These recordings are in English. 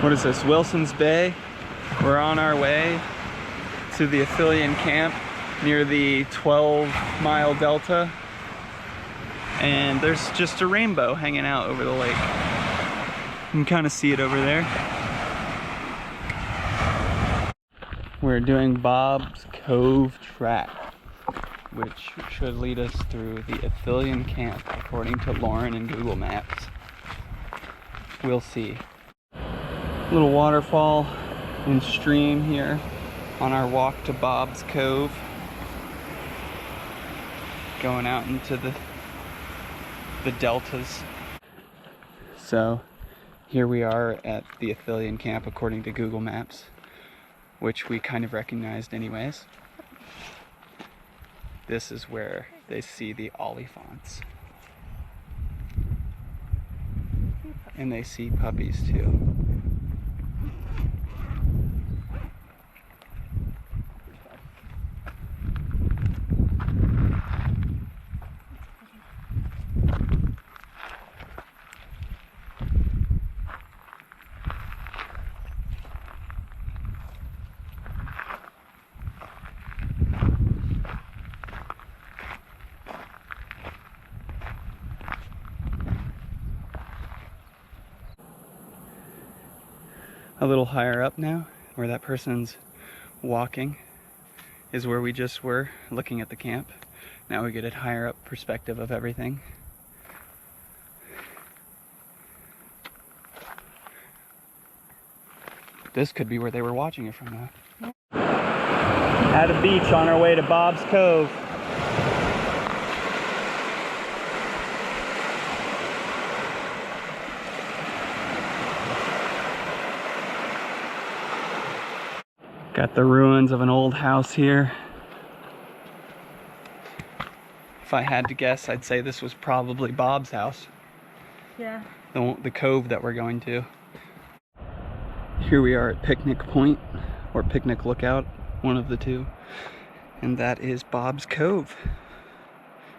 What is this, Wilson's Bay? We're on our way to the Ithilien camp near the 12-mile delta. And there's just a rainbow hanging out over the lake. You can kind of see it over there. We're doing Bob's Cove track, which should lead us through the Ithilien camp according to Lauren and Google Maps. We'll see. Little waterfall and stream here on our walk to Bob's Cove. Going out into the deltas. So here we are at the Ithilien camp according to Google Maps, which we kind of recognized anyways. This is where they see the olifants. And they see puppies too. A little higher up now, where that person's walking, is where we just were looking at the camp. Now we get a higher up perspective of everything. This could be where they were watching it from now. At a beach on our way to Bob's Cove. Got the ruins of an old house here. If I had to guess, I'd say this was probably Bob's house. Yeah. The cove that we're going to. Here we are at Picnic Point, or Picnic Lookout, one of the two. And that is Bob's Cove.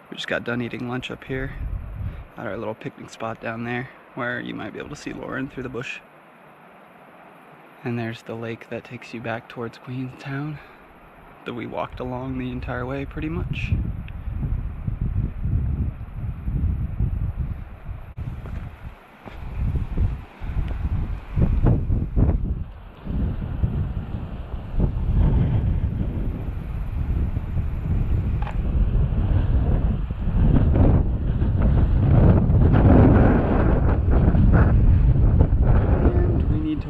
We just got done eating lunch up here at our little picnic spot down there, where you might be able to see Lauren through the bush. And there's the lake that takes you back towards Queenstown that we walked along the entire way pretty much.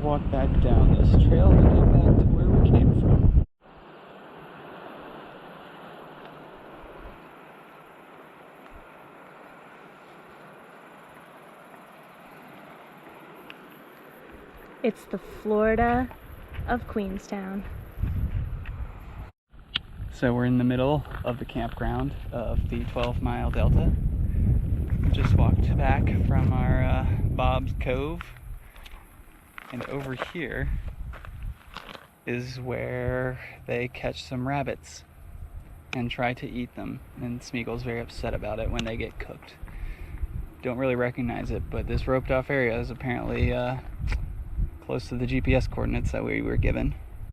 Walk back down this trail to get back to where we came from. It's the Florida of Queenstown. So we're in the middle of the campground of the 12-mile delta. Just walked back from our Bob's Cove. And over here is where they catch some rabbits and try to eat them. And Smeagol's very upset about it when they get cooked. Don't really recognize it, but this roped off area is apparently close to the GPS coordinates that we were given.